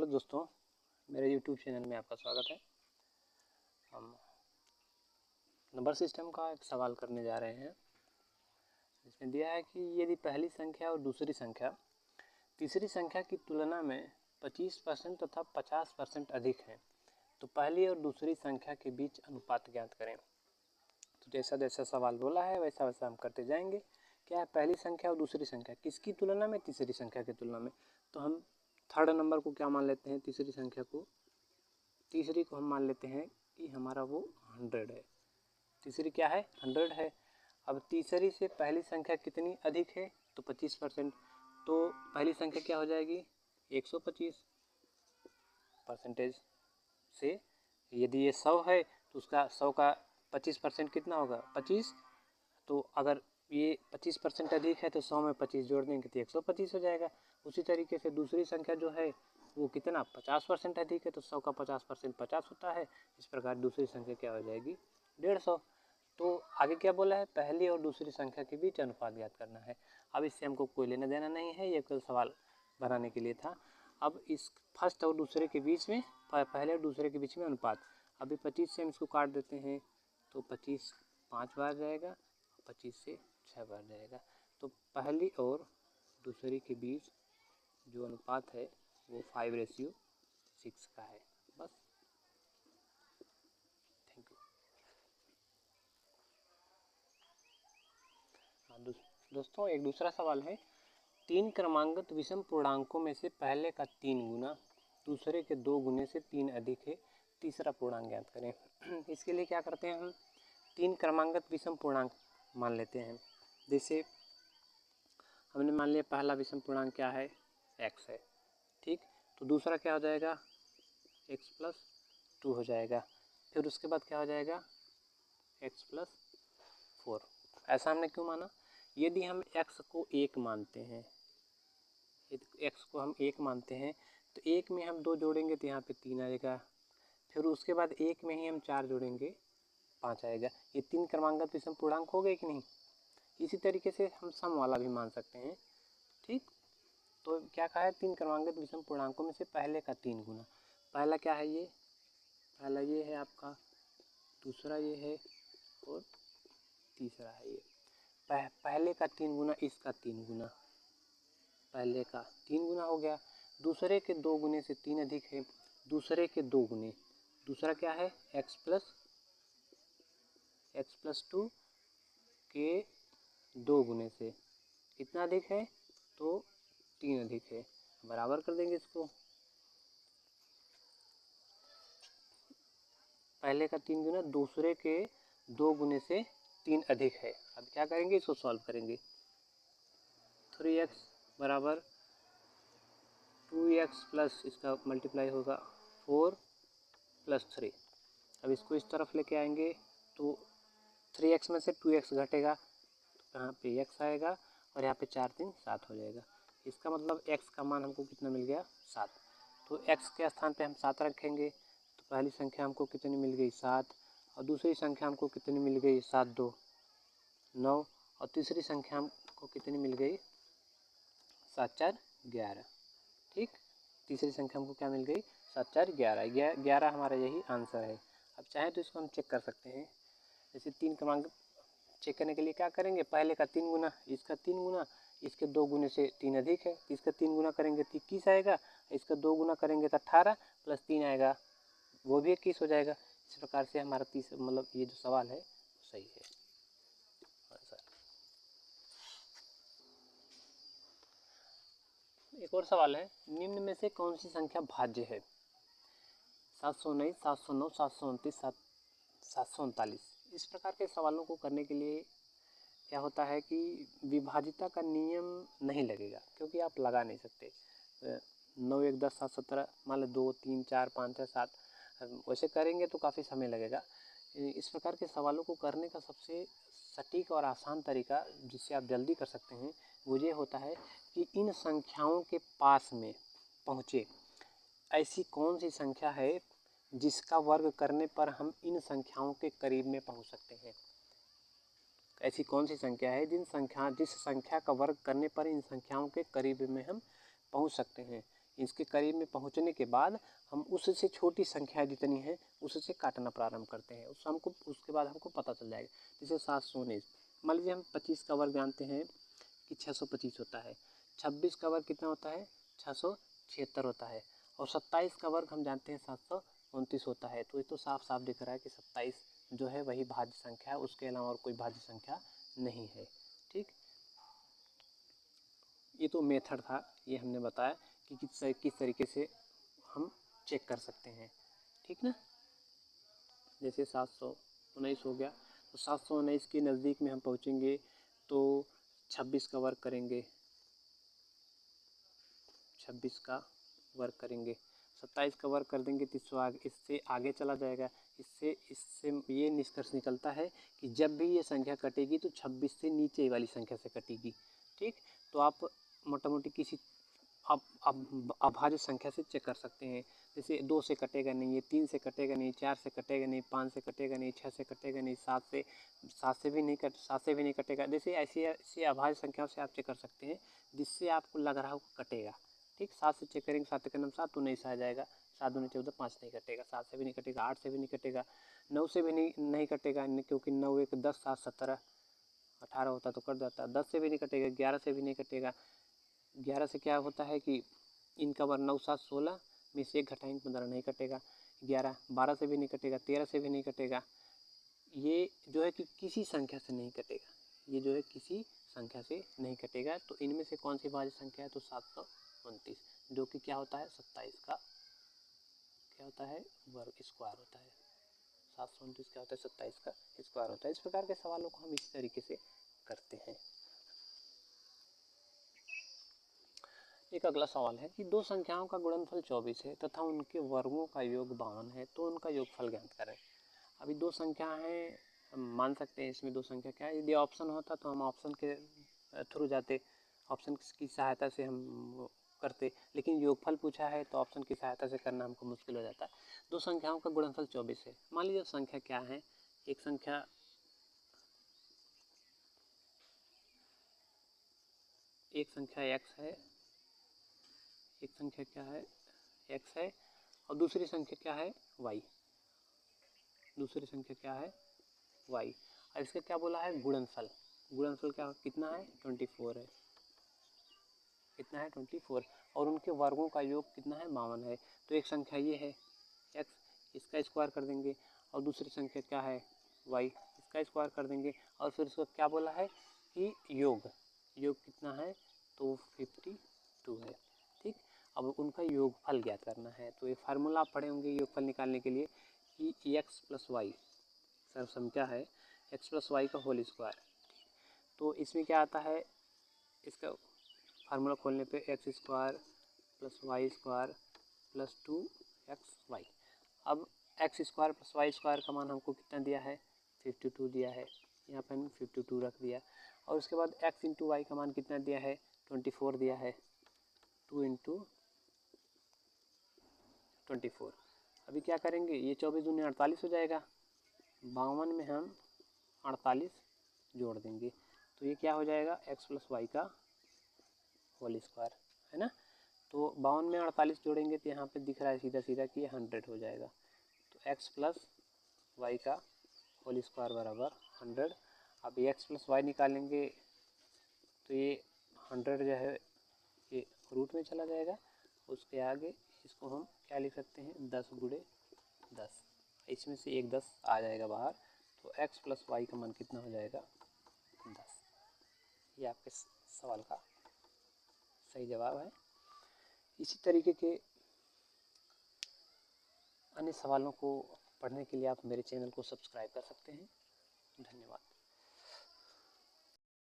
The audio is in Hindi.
हेलो दोस्तों, मेरे YouTube चैनल में आपका स्वागत है। हम नंबर सिस्टम का एक सवाल करने जा रहे हैं। इसमें दिया है कि यदि पहली संख्या और दूसरी संख्या तीसरी संख्या की तुलना में 25% तथा 50% अधिक है तो पहली और दूसरी संख्या के बीच अनुपात ज्ञात करें। तो जैसा जैसा सवाल बोला है वैसा वैसा हम करते जाएंगे। क्या है पहली संख्या और दूसरी संख्या किसकी तुलना में? तीसरी संख्या की तुलना में। तो हम थर्ड नंबर को क्या मान लेते हैं? तीसरी संख्या को, तीसरी को हम मान लेते हैं कि हमारा वो 100 है। तीसरी क्या है? 100 है। अब तीसरी से पहली संख्या कितनी अधिक है? तो 25%। तो पहली संख्या क्या हो जाएगी? 125 परसेंटेज से। यदि ये 100 है तो उसका 100 का 25% कितना होगा? 25। तो अगर ये 25% अधिक है तो 100 में 25 जोड़ देंगे तो 125 हो जाएगा। उसी तरीके से दूसरी संख्या जो है वो कितना? 50% अधिक है तो 100 का 50% 50 होता है। इस प्रकार दूसरी संख्या क्या हो जाएगी? 150। तो आगे क्या बोला है? पहली और दूसरी संख्या के बीच अनुपात ज्ञात करना है। अब इससे हमको कोई लेना देना नहीं है, ये केवल सवाल बनाने के लिए था। अब इस फर्स्ट और दूसरे के बीच में, पहले और दूसरे के बीच में अनुपात। अभी 25 से हम इसको काट देते हैं तो 25 5 बार जाएगा, 25 से 6 बार जाएगा। तो पहली और दूसरी के बीच जो अनुपात है वो 5:6 का है। बस, थैंक यू। दोस्तों, एक दूसरा सवाल है, 3 क्रमांकित विषम पूर्णांकों में से पहले का 3 गुना दूसरे के 2 गुने से 3 अधिक है, तीसरा पूर्णांक ज्ञात करें। इसके लिए क्या करते हैं हम? 3 क्रमांकित विषम पूर्णांक मान लेते हैं। जैसे हमने मान लिया पहला विषम पूर्णांक क्या है? x है, ठीक। तो दूसरा क्या हो जाएगा? x+2 हो जाएगा। फिर उसके बाद क्या हो जाएगा? x+4। ऐसा हमने क्यों माना? यदि हम x को 1 मानते हैं, यदि x को हम 1 मानते हैं तो 1 में हम 2 जोड़ेंगे तो यहाँ पे 3 आएगा। फिर उसके बाद 1 में ही हम 4 जोड़ेंगे, 5 आएगा। ये 3 क्रमांकित विषम पूर्णांक हो गए कि नहीं? इसी तरीके से हम सम वाला भी मान सकते हैं, ठीक। तो क्या कहा है? 3 क्रमांकित विषम पूर्णांकों में से पहले का 3 गुना। पहला क्या है? ये पहला ये है आपका, दूसरा ये है और तीसरा है ये। पहले का 3 गुना, इसका 3 गुना, पहले का 3 गुना हो गया। दूसरे के 2 गुने से 3 अधिक है, दूसरे के 2 गुने। दूसरा क्या है? x+2 के 2 गुने से कितना अधिक है? तो 3 अधिक है। बराबर कर देंगे इसको। पहले का 3 गुना दूसरे के 2 गुने से 3 अधिक है। अब क्या करेंगे? इसको सॉल्व करेंगे। 3x बराबर 2x प्लस इसका मल्टीप्लाई होगा 4 + 3। अब इसको इस तरफ लेके आएंगे तो 3x में से 2x घटेगा तो यहाँ पे x आएगा और यहाँ पे 4 3 7 हो जाएगा। इसका मतलब x का मान हमको कितना मिल गया? 7। तो x के स्थान पे हम 7 रखेंगे तो पहली संख्या हमको कितनी मिल गई? 7। और दूसरी संख्या हमको कितनी मिल गई? 7 2 9। और तीसरी संख्या हमको कितनी मिल गई? 7 4 11, ठीक। तीसरी संख्या हमको क्या मिल गई? 7 4 11। 11 हमारा यही आंसर है। अब चाहें तो इसको हम चेक कर सकते हैं। जैसे 3 क्रमांक चेक करने के लिए क्या करेंगे? पहले का 3 गुना, इसका 3 गुना, इसके 2 गुने से 3 अधिक है, इसका 3 गुना करेंगे तो 21 आएगा, इसका 2 गुना करेंगे तो 18 + 3 आएगा, वो भी 21 हो जाएगा। इस प्रकार से हमारा मतलब ये जो सवाल है सही है आंसर। एक और सवाल है, निम्न में से कौन सी संख्या भाज्य है? 719, 709, 729, 739। इस प्रकार के सवालों को करने के लिए क्या होता है कि विभाजिता का नियम नहीं लगेगा, क्योंकि आप लगा नहीं सकते। 9 1 10 7 17 मान लो 2 3 4 5 6 7, वैसे करेंगे तो काफ़ी समय लगेगा। इस प्रकार के सवालों को करने का सबसे सटीक और आसान तरीका जिससे आप जल्दी कर सकते हैं वो ये होता है कि इन संख्याओं के पास में पहुँचे ऐसी कौन सी संख्या है जिसका वर्ग करने पर हम इन संख्याओं के करीब में पहुँच सकते हैं। ऐसी कौन सी संख्या है जिस संख्या का वर्ग करने पर इन संख्याओं के करीब में हम पहुंच सकते हैं। इसके करीब में पहुंचने के बाद हम उससे छोटी संख्या जितनी है उससे काटना प्रारंभ करते हैं, उसके बाद हमको पता चल जाएगा। जैसे 719, मान लीजिए हम 25 का वर्ग जानते हैं कि 625 होता है, 26 का वर्ग कितना होता है 676 होता है, और 27 का वर्ग हम जानते हैं 729 होता है। तो ये तो साफ साफ दिख रहा है कि 27 जो है वही भाज्य संख्या है, उसके अलावा और कोई भाज्य संख्या नहीं है। ठीक, ये तो मेथड था, ये हमने बताया कि किस तरीके से हम चेक कर सकते हैं। ठीक ना, जैसे 719 हो गया, तो 719 के नज़दीक में हम पहुँचेंगे तो 26 का वर्ग करेंगे, 26 का वर्ग करेंगे, 27 का वर्ग कर देंगे तो इससे आगे चला जाएगा। इससे ये निष्कर्ष निकलता है कि जब भी ये संख्या कटेगी तो 26 से नीचे वाली संख्या से कटेगी। ठीक, तो आप मोटा मोटी किसी अभाज्य संख्या से चेक कर सकते हैं। जैसे 2 से कटेगा नहीं, ये 3 से कटेगा नहीं, 4 से कटेगा नहीं, 5 से कटेगा नहीं, 6 से कटेगा नहीं, 7 से भी नहीं कटेगा। जैसे ऐसी अभाज्य संख्याओं से आप चेक कर सकते हैं जिससे आपको लग रहा हो कटेगा। ठीक, 7 से चेक करेंगे, 7 के नाम 7 तो 19 आ जाएगा, 7 दूनी 14, 5 नहीं कटेगा, 7 से भी नहीं कटेगा, 8 से भी नहीं कटेगा, 9 से भी नहीं कटेगा, क्योंकि 9 1 10 7 17 18 होता तो कट जाता। 10 से भी नहीं कटेगा, 11 से भी नहीं कटेगा। 11 से क्या होता है कि इनका वर्ग 9 7 16 में से 1 घटाएंगे 15 नहीं कटेगा। 11 12 से भी नहीं कटेगा, 13 से भी नहीं कटेगा। ये जो है कि किसी संख्या से नहीं कटेगा, ये जो है किसी संख्या से नहीं कटेगा। तो इनमें से कौन सी भाज्य संख्या है, तो 729, जो कि क्या होता है 27 का क्या होता है वर्ग स्क्वायर होता है। 729 क्या होता है 27 का स्क्वायर होता है। इस प्रकार के सवालों को हम इस तरीके से करते हैं। एक अगला सवाल है कि दो संख्याओं का गुणनफल 24 है तथा उनके वर्गों का योग 52 है, तो उनका योगफल ज्ञात करें। अभी दो संख्या हैं, हम मान सकते हैं इसमें दो संख्या क्या है। यदि ऑप्शन होता तो हम ऑप्शन के थ्रू जाते, ऑप्शन की सहायता से हम करते, लेकिन योगफल पूछा है तो ऑप्शन की सहायता से करना हमको मुश्किल हो जाता है। दो संख्याओं का गुणनफल 24 है। मान लीजिए संख्या क्या है, एक संख्या x है, एक संख्या क्या है x है, और दूसरी संख्या क्या है y, दूसरी संख्या क्या है y। अब इसका क्या बोला है गुणनफल, गुणनफल क्या कितना है 24 है, कितना है 24, और उनके वर्गों का योग कितना है 52 है। तो एक संख्या ये है x, इसका स्क्वायर कर देंगे, और दूसरी संख्या क्या है y, इसका स्क्वायर कर देंगे, और फिर इसको क्या बोला है कि योग कितना है तो 52 है। ठीक, अब उनका योगफल ज्ञात करना है। तो ये फार्मूला आप पढ़े होंगे योगफल निकालने के लिए कि x प्लस वाई सर्वसंख्या है x प्लस वाई का होल स्क्वायर। तो इसमें क्या आता है, इसका फार्मूला खोलने पे X square plus Y square plus 2xy। अब X square plus Y square का मान हमको कितना दिया है 52 दिया है, यहाँ पर हमने 52 रख दिया। और उसके बाद x इंटू वाई का मान कितना दिया है 24 दिया है, 2 इंटू 24। अभी क्या करेंगे, ये 24 दूनी 48 हो जाएगा, 52 में हम 48 जोड़ देंगे, तो ये क्या हो जाएगा x प्लस वाई का होल स्क्वायर, है ना। तो 52 में 48 जोड़ेंगे तो यहाँ पे दिख रहा है सीधा सीधा कि 100 हो जाएगा। तो x प्लस वाई का होल स्क्वायर बराबर 100। अब ये x प्लस वाई निकालेंगे तो ये 100 जो है ये रूट में चला जाएगा, उसके आगे इसको हम क्या लिख सकते हैं 10 गुणे 10, इसमें से एक 10 आ जाएगा बाहर, तो x प्लस वाई का मान कितना हो जाएगा 10। ये आपके सवाल का सही जवाब है। इसी तरीके के अन्य सवालों को पढ़ने के लिए आप मेरे चैनल को सब्सक्राइब कर सकते हैं। धन्यवाद।